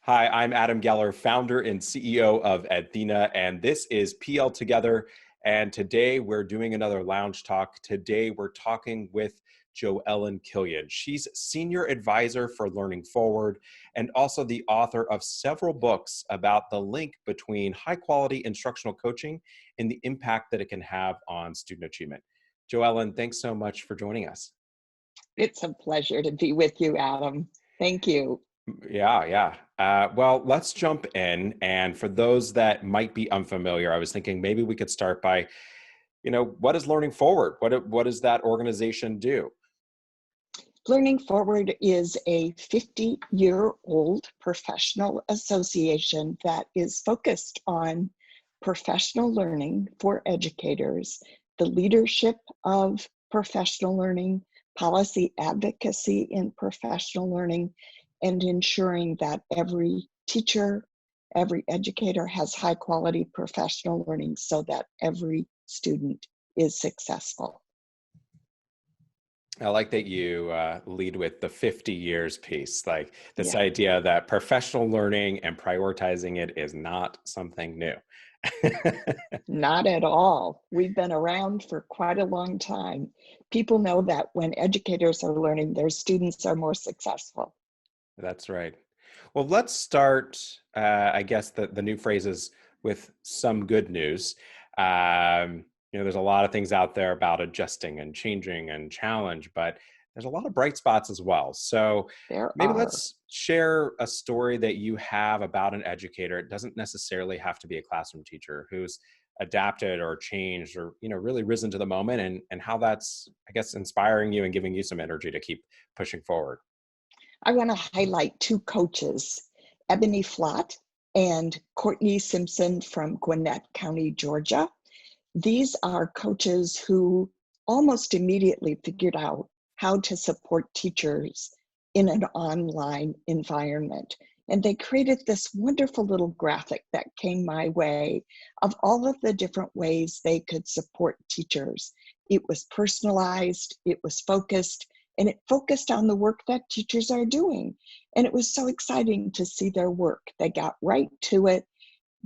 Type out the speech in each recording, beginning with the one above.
Hi, I'm Adam Geller, founder and CEO of Athena, and this is PL Together. And today we're doing another lounge talk. Today we're talking with Joellen Killion. She's senior advisor for Learning Forward and also the author of several books about the link between high quality instructional coaching and the impact that it can have on student achievement. Joellen, thanks so much for joining us. It's a pleasure to be with you, Adam. Thank you. Yeah. Well, let's jump in. And for those that might be unfamiliar, I was thinking maybe we could start by, what is Learning Forward? What does that organization do? Learning Forward is a 50-year-old professional association that is focused on professional learning for educators, the leadership of professional learning, policy advocacy in professional learning, and ensuring that every teacher, every educator has high quality professional learning so that every student is successful. I like that you lead with the 50 years piece, like this Yeah. idea that professional learning and prioritizing it is not something new. Not at all. We've been around for quite a long time. People know that when educators are learning, their students are more successful. That's right. Well, let's start, I guess the new phrase is with some good news. There's a lot of things out there about adjusting and changing and challenge, but there's a lot of bright spots as well. So There maybe are. let's share a story that you have about an educator. It doesn't necessarily have to be a classroom teacher who's adapted or changed or, really risen to the moment and how that's, I guess, inspiring you and giving you some energy to keep pushing forward. I want to highlight two coaches, Ebony Flott and Courtney Simpson from Gwinnett County, Georgia. These are coaches who almost immediately figured out how to support teachers in an online environment. And they created this wonderful little graphic that came my way of all of the different ways they could support teachers. It was personalized, it was focused, and it focused on the work that teachers are doing. And it was so exciting to see their work. They got right to it,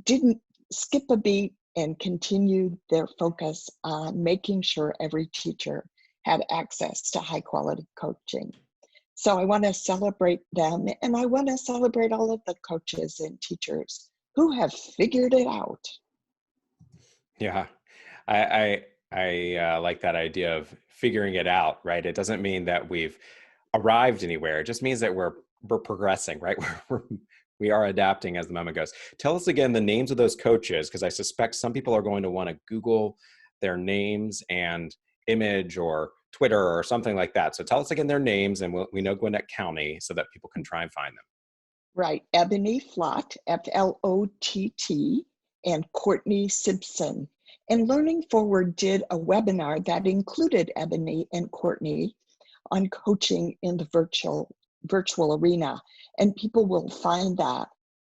didn't skip a beat, and continued their focus on making sure every teacher had access to high quality coaching. So I want to celebrate them, and I want to celebrate all of the coaches and teachers who have figured it out. Yeah, I like that idea of figuring it out, right? It doesn't mean that we've arrived anywhere. It just means that we're progressing, right? We are adapting as the moment goes. Tell us again the names of those coaches, because I suspect some people are going to want to Google their names and image or Twitter or something like that. So tell us again their names, and we know Gwinnett County so that people can try and find them. Right, Ebony Flott, Flott, and Courtney Simpson. And Learning Forward did a webinar that included Ebony and Courtney on coaching in the virtual arena. And people will find that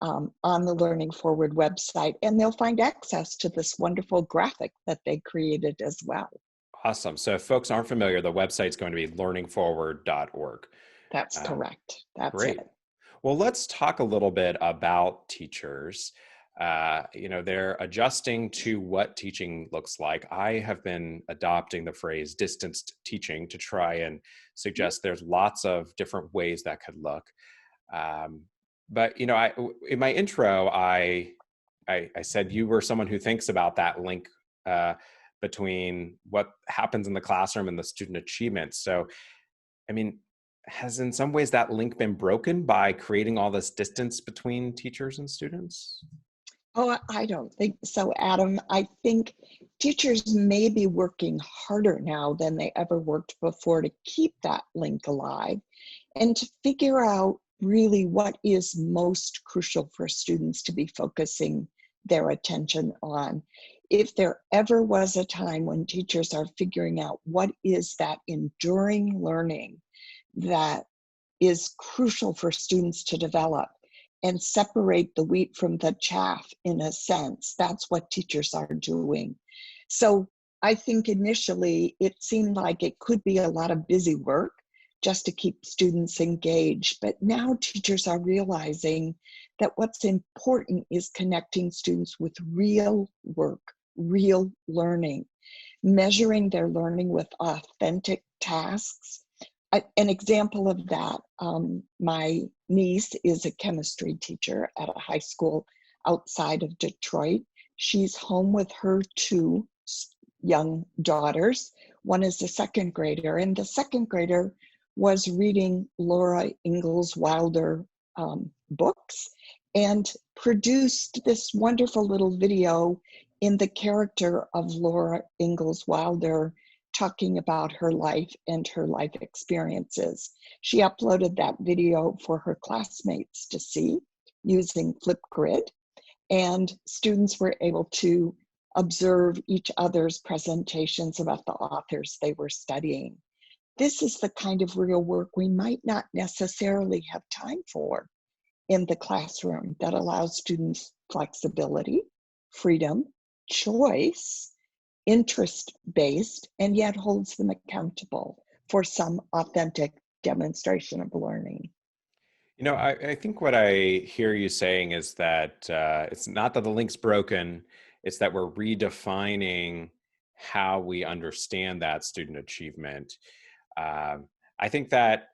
on the Learning Forward website, and they'll find access to this wonderful graphic that they created as well. Awesome. So if folks aren't familiar, the website's going to be learningforward.org. That's correct. That's Great. it. Well, let's talk a little bit about teachers. They're adjusting to what teaching looks like. I have been adopting the phrase distanced teaching to try and suggest there's lots of different ways that could look. But in my intro, I said you were someone who thinks about that link between what happens in the classroom and the student achievement. So, has in some ways that link been broken by creating all this distance between teachers and students? Oh, I don't think so, Adam. I think teachers may be working harder now than they ever worked before to keep that link alive and to figure out really what is most crucial for students to be focusing their attention on. If there ever was a time when teachers are figuring out what is that enduring learning that is crucial for students to develop and separate the wheat from the chaff, in a sense, that's what teachers are doing. So I think initially it seemed like it could be a lot of busy work just to keep students engaged. But now teachers are realizing that what's important is connecting students with real work, real learning, measuring their learning with authentic tasks. An example of that, my niece is a chemistry teacher at a high school outside of Detroit. She's home with her two young daughters. One is a second grader, and the second grader was reading Laura Ingalls Wilder books and produced this wonderful little video in the character of Laura Ingalls Wilder, talking about her life and her life experiences. She uploaded that video for her classmates to see using Flipgrid, and students were able to observe each other's presentations about the authors they were studying. This is the kind of real work we might not necessarily have time for in the classroom that allows students flexibility, freedom, choice, interest-based, and yet holds them accountable for some authentic demonstration of learning. You know, I think what I hear you saying is that it's not that the link's broken, it's that we're redefining how we understand that student achievement. I think that,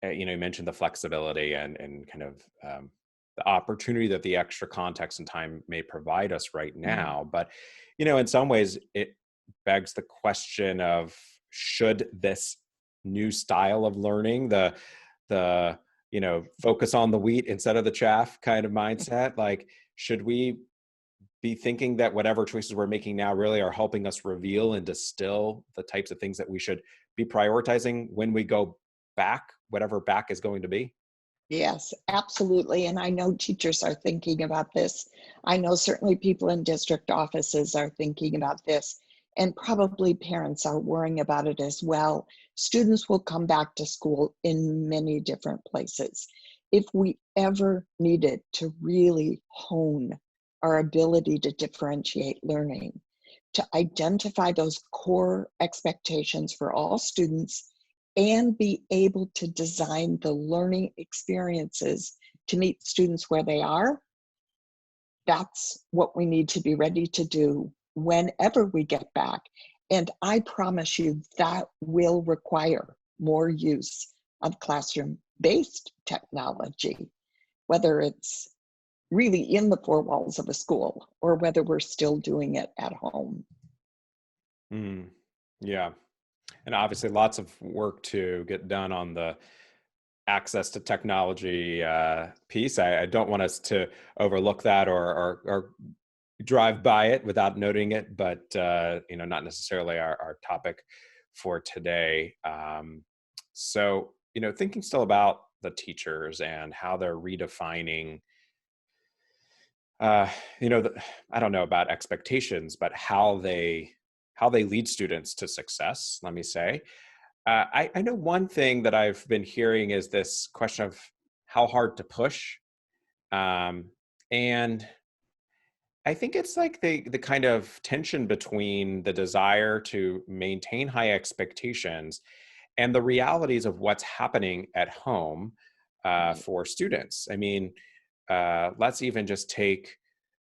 you know, you mentioned the flexibility and kind of the opportunity that the extra context and time may provide us right now. But, you know, in some ways, it begs the question of, should this new style of learning, the you know, focus on the wheat instead of the chaff kind of mindset, like, should we be thinking that whatever choices we're making now really are helping us reveal and distill the types of things that we should be prioritizing when we go back, whatever back is going to be? Yes, absolutely. And I know teachers are thinking about this. I know certainly people in district offices are thinking about this, and probably parents are worrying about it as well. Students will come back to school in many different places. If we ever needed to really hone our ability to differentiate learning, to identify those core expectations for all students, and be able to design the learning experiences to meet students where they are, that's what we need to be ready to do whenever we get back. And I promise you that will require more use of classroom-based technology, whether it's really in the four walls of a school or whether we're still doing it at home. Mm, yeah. And obviously lots of work to get done on the access to technology piece. I don't want us to overlook that or drive by it without noting it, but you know, not necessarily our topic for today. So, you know, thinking still about the teachers and how they're redefining, uh, you know, I don't know about expectations, but how they lead students to success. Let me say, I know one thing that I've been hearing is this question of how hard to push, and I think it's like the kind of tension between the desire to maintain high expectations and the realities of what's happening at home Right. for students. I mean, let's even just take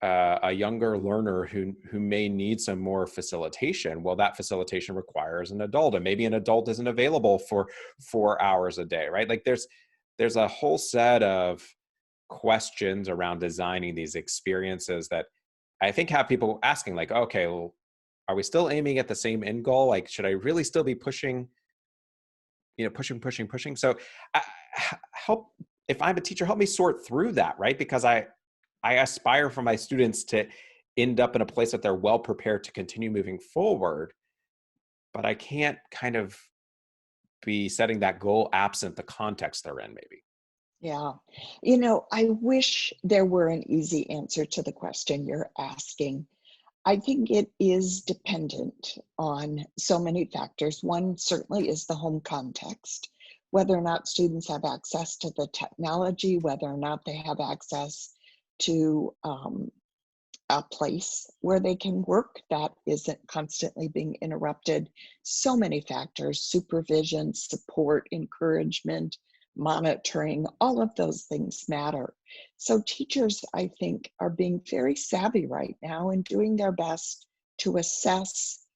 a younger learner who may need some more facilitation. Well, that facilitation requires an adult, and maybe an adult isn't available for 4 hours a day, right? Like there's a whole set of questions around designing these experiences that I think have people asking, like, okay, well, are we still aiming at the same end goal? Like, should I really still be pushing, you know, pushing? So, I, help if I'm a teacher, help me sort through that, right? Because I aspire for my students to end up in a place that they're well prepared to continue moving forward, but I can't kind of be setting that goal absent the context they're in, maybe. Yeah. You know, I wish there were an easy answer to the question you're asking. I think it is dependent on so many factors. One certainly is the home context, whether or not students have access to the technology, whether or not they have access to a place where they can work that isn't constantly being interrupted. So many factors: supervision, support, encouragement, monitoring, all of those things matter. So teachers, I think, are being very savvy right now and doing their best to assess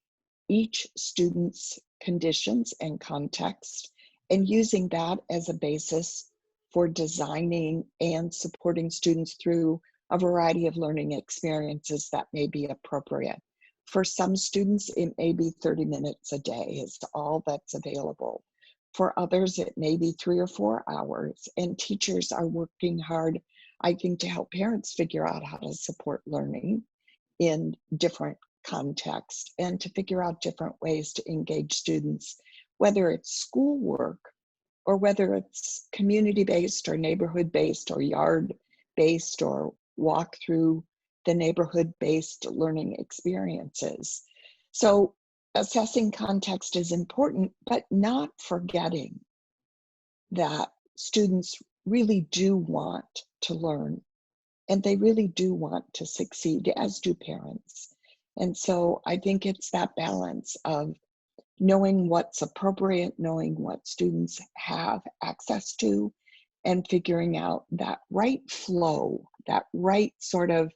each student's conditions and context, and using that as a basis for designing and supporting students through a variety of learning experiences that may be appropriate. For some students, it may be 30 minutes a day is all that's available. For others, it may be 3 or 4 hours, and teachers are working hard, I think, to help parents figure out how to support learning in different contexts and to figure out different ways to engage students, whether it's schoolwork or whether it's community-based or neighborhood-based or yard-based or walk through the neighborhood-based learning experiences. So assessing context is important, but not forgetting that students really do want to learn and they really do want to succeed, as do parents. And so I think it's that balance of knowing what's appropriate, knowing what students have access to, and figuring out that right flow, that right sort of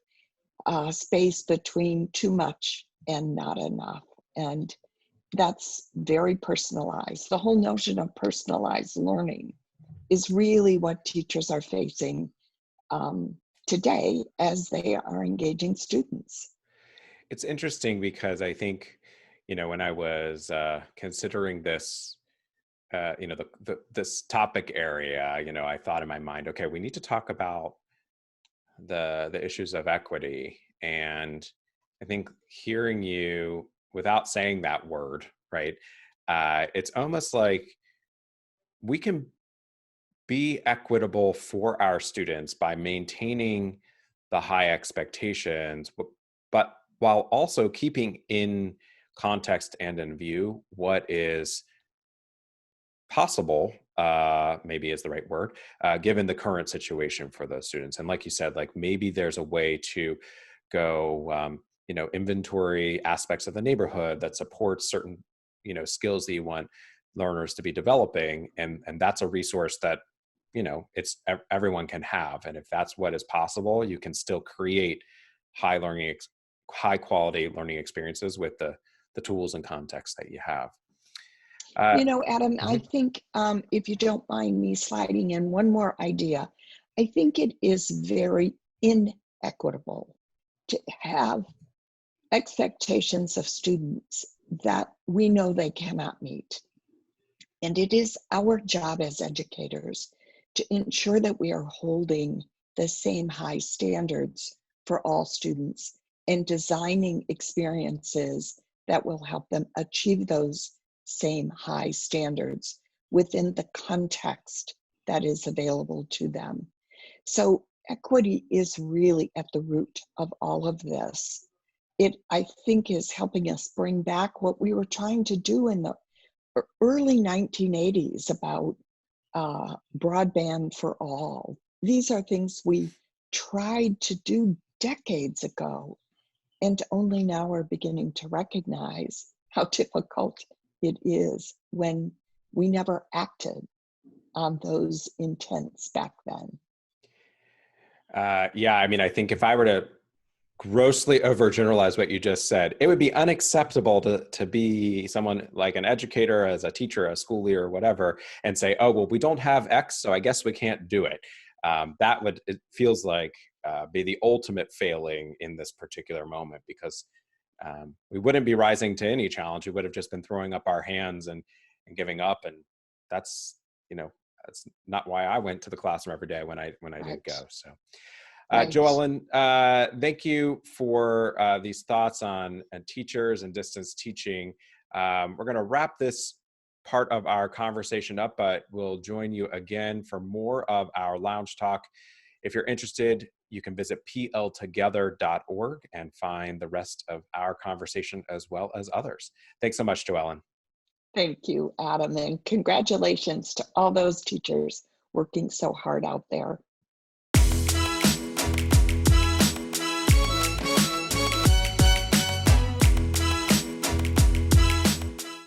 space between too much and not enough. And that's very personalized. The whole notion of personalized learning is really what teachers are facing today as they are engaging students. It's interesting because I think, when I was considering this, this topic area, I thought in my mind, okay, we need to talk about the issues of equity. And I think hearing you without saying that word, right? It's almost like we can be equitable for our students by maintaining the high expectations, but while also keeping in context and in view what is possible, maybe is the right word, given the current situation for those students. And like you said, like maybe there's a way to go, inventory aspects of the neighborhood that supports certain, skills that you want learners to be developing. And that's a resource that, it's everyone can have. And if that's what is possible, you can still create high quality learning experiences with the tools and context that you have. Uh, Adam, I mhm. think if you don't mind me sliding in one more idea, I think it is very inequitable to have expectations of students that we know they cannot meet. And it is our job as educators to ensure that we are holding the same high standards for all students and designing experiences that will help them achieve those same high standards within the context that is available to them. So equity is really at the root of all of this. It, I think, is helping us bring back what we were trying to do in the early 1980s about broadband for all. These are things we tried to do decades ago and only now are beginning to recognize how difficult it is when we never acted on those intents back then. Yeah, I mean, I think if I were to grossly overgeneralize what you just said, it would be unacceptable to be someone like an educator, as a teacher, a school leader, or whatever, and say, oh, well, we don't have X, so I guess we can't do it. It feels like, be the ultimate failing in this particular moment, because we wouldn't be rising to any challenge. We would have just been throwing up our hands and giving up. And that's, that's not why I went to the classroom every day when I didn't Right, go. So. right. Joellen, thank you for these thoughts on teachers and distance teaching. We're going to wrap this part of our conversation up, but we'll join you again for more of our lounge talk. If you're interested, you can visit pltogether.org and find the rest of our conversation as well as others. Thanks so much, Joellen. Thank you, Adam, and congratulations to all those teachers working so hard out there.